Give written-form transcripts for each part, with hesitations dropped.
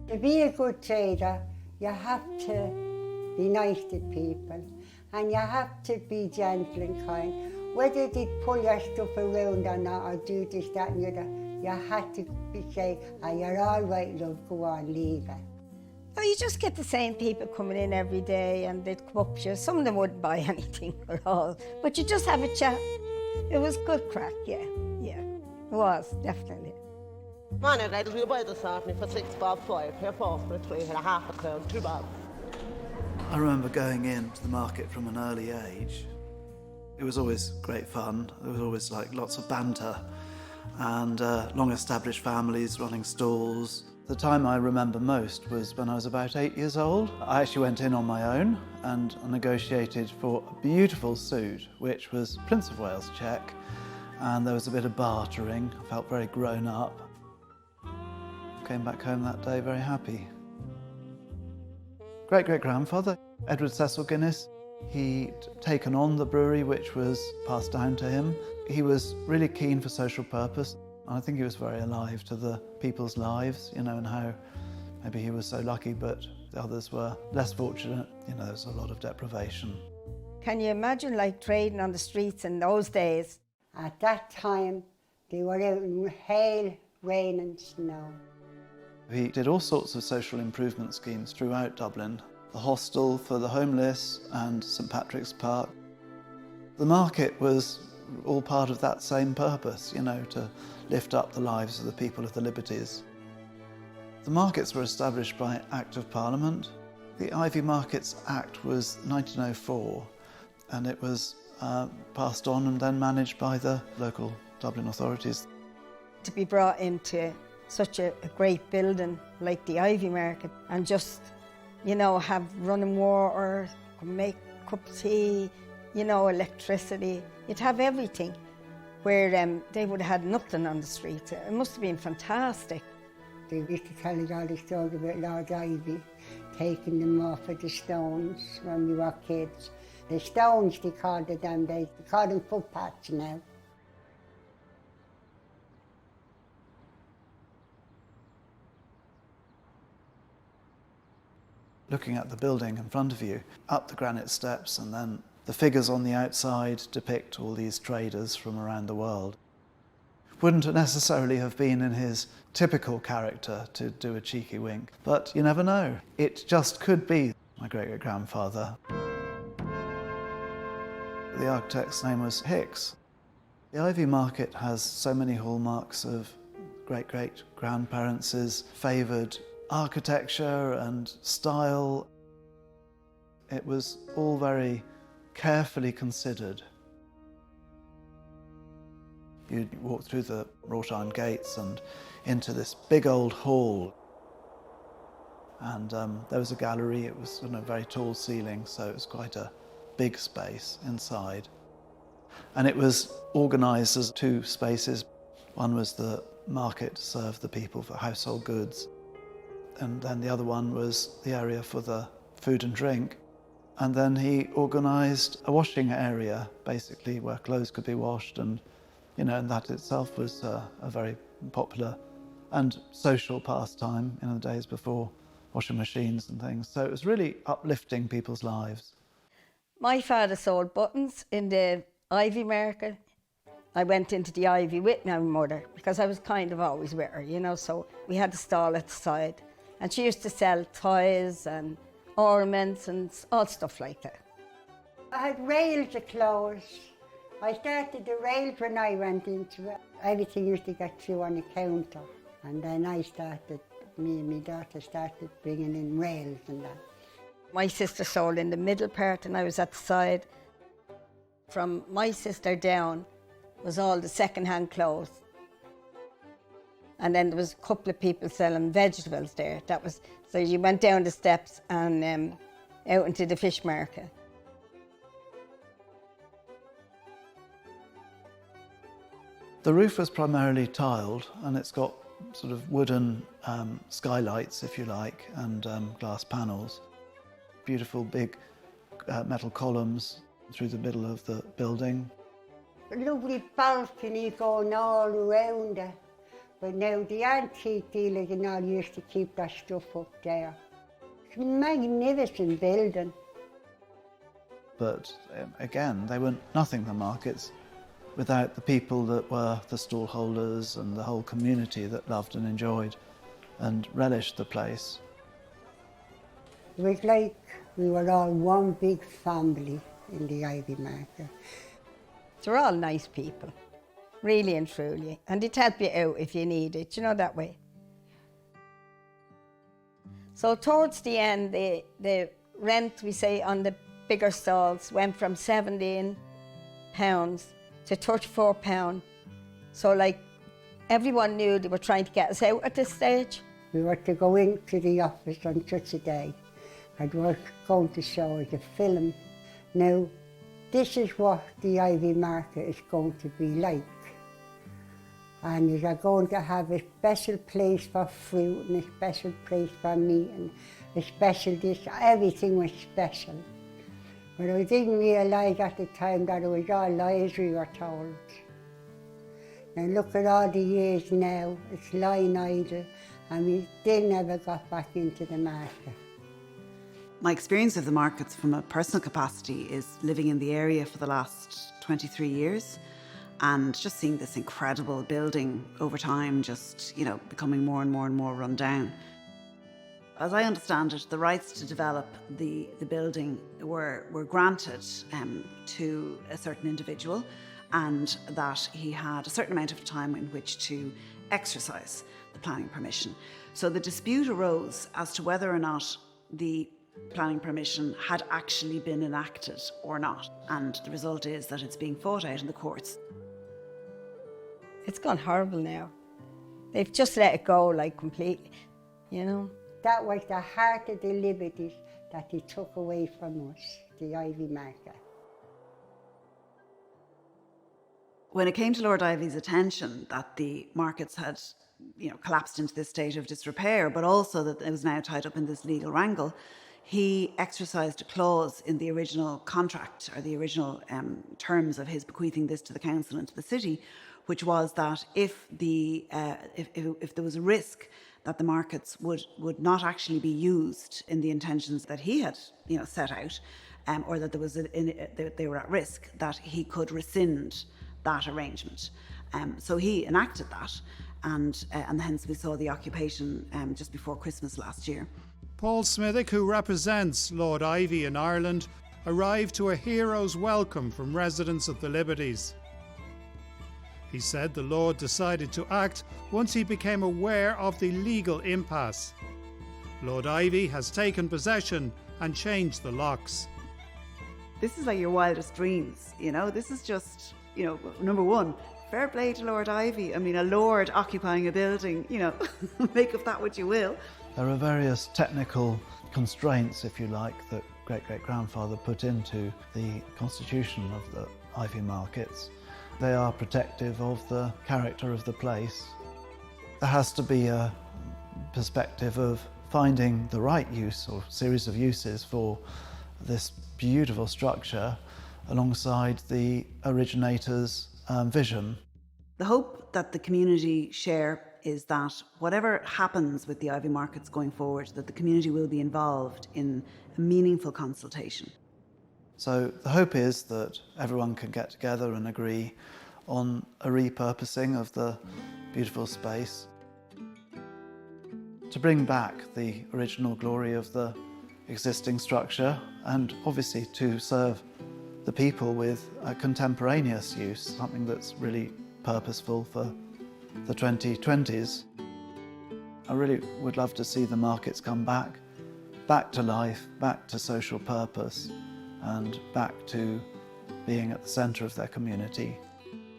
To be a good trader, you have to be nice to people, and you have to be gentle and kind. Whether they pull your stuff around or not, or do this, that and the other, you have to say, oh, you're all right, love, go on, leave it. Oh, you just get the same people coming in every day, and they'd come up to you. Some of them wouldn't buy anything at all, but you just have a chat. It was good crack, yeah, it was, definitely. Man, I will buy the me for £6.5, pay for £3 and a half a pound, £2. I remember going into the market from an early age. It was always great fun. There was always like lots of banter and long-established families running stalls. The time I remember most was when I was about 8 years old. I actually went in on my own and negotiated for a beautiful suit, which was Prince of Wales check, and there was a bit of bartering. I felt very grown up. Came back home that day very happy. Great-great-grandfather, Edward Cecil Guinness, he'd taken on the brewery which was passed down to him. He was really keen for social purpose. I think he was very alive to the people's lives, you know, and how maybe he was so lucky, but the others were less fortunate. You know, there was a lot of deprivation. Can you imagine like trading on the streets in those days? At that time, they were out in hail, rain and snow. He did all sorts of social improvement schemes throughout Dublin. The hostel for the homeless and St Patrick's Park. The market was all part of that same purpose, you know, to lift up the lives of the people of the Liberties. The markets were established by Act of Parliament. The Iveagh Markets Act was 1904, and it was passed on and then managed by the local Dublin authorities. To be brought into such a great building like the Iveagh Market and just, you know, have running water, make a cup of tea, you know, electricity. You'd have everything, where they would have had nothing on the street. It must have been fantastic. They used to tell us all the stories about Lord Iveagh taking them off of the stones when we were kids. The stones, they called it them days. They call them footpaths now. Looking at the building in front of you, up the granite steps, and then the figures on the outside depict all these traders from around the world. Wouldn't necessarily have been in his typical character to do a cheeky wink, but you never know. It just could be my great-great-grandfather. The architect's name was Hicks. The Iveagh Market has so many hallmarks of great-great-grandparents' favoured architecture and style. It was all very carefully considered. You'd walk through the wrought iron gates and into this big old hall. And there was a gallery. It was on a very tall ceiling, so it was quite a big space inside. And it was organised as two spaces. One was the market to serve the people for household goods. And then the other one was the area for the food and drink. And then he organised a washing area, basically, where clothes could be washed, and, you know, and that itself was a very popular and social pastime in the days before washing machines and things. So it was really uplifting people's lives. My father sold buttons in the Iveagh Market. I went into the Iveagh with my mother because I was kind of always with her, you know, so we had a stall at the side. And she used to sell toys and ornaments and all stuff like that. I had rails of clothes. I started the rails when I went into it. Everything used to get through on the counter. And then me and my daughter started bringing in rails and that. My sister sold in the middle part and I was at the side. From my sister down was all the second-hand clothes. And then there was a couple of people selling vegetables there. So you went down the steps and out into the fish market. The roof was primarily tiled, and it's got sort of wooden skylights, if you like, and glass panels. Beautiful big metal columns through the middle of the building. a lovely balcony going all around it. But now the antique dealers and all used to keep that stuff up there. It's a magnificent building. But again, they were nothing, the markets, without the people that were the stall holders and the whole community that loved and enjoyed and relished the place. It was like we were all one big family in the Iveagh market. They're all nice people, really and truly, and they'd help you out if you need it, you know, that way. So towards the end, the rent, we say, on the bigger stalls went from £17 to £34. So like, everyone knew they were trying to get us out at this stage. We were to go into the office on such a day, and we were going to show us a film. Now, this is what the Iveagh market is going to be like. And they're going to have a special place for fruit and a special place for meat and a special dish. Everything was special. But I didn't realise at the time that it was all lies we were told. Now look at all the years now, it's lying idle, and we still never got back into the market. My experience of the markets from a personal capacity is living in the area for the last 23 years and just seeing this incredible building over time just, you know, becoming more and more run down. As I understand it, the rights to develop the building were granted to a certain individual, and that he had a certain amount of time in which to exercise the planning permission. So the dispute arose as to whether or not the planning permission had actually been enacted or not, and the result is that it's being fought out in the courts. It's gone horrible now. They've just let it go, like, completely, you know. That was the heart of the Liberties that they took away from us, the Iveagh market. When it came to Lord Iveagh's attention that the markets had, you know, collapsed into this state of disrepair, but also that it was now tied up in this legal wrangle, he exercised a clause in the original contract, or the original terms of his bequeathing this to the council and to the city, which was that if there was a risk that the markets would not actually be used in the intentions that he had, you know, set out, or that they were at risk, that he could rescind that arrangement. So he enacted that, and hence we saw the occupation just before Christmas last year. Paul Smithick, who represents Lord Iveagh in Ireland, arrived to a hero's welcome from residents of the Liberties. He said the Lord decided to act once he became aware of the legal impasse. Lord Iveagh has taken possession and changed the locks. This is like your wildest dreams, you know. This is just, you know, number one, fair play to Lord Iveagh. I mean, a lord occupying a building, you know, make of that what you will. There are various technical constraints, if you like, that great-great-grandfather put into the constitution of the Iveagh markets. They are protective of the character of the place. There has to be a perspective of finding the right use or series of uses for this beautiful structure alongside the originator's vision. The hope that the community share is that whatever happens with the Iveagh markets going forward, that the community will be involved in a meaningful consultation. So the hope is that everyone can get together and agree on a repurposing of the beautiful space to bring back the original glory of the existing structure, and obviously to serve the people with a contemporaneous use, something that's really purposeful for the 2020s. I really would love to see the markets come back to life, back to social purpose, and back to being at the centre of their community.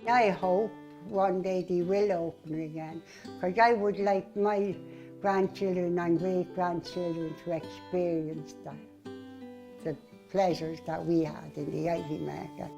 I hope one day they will open again, because I would like my grandchildren and great-grandchildren to experience that, the pleasures that we had in the Iveagh market.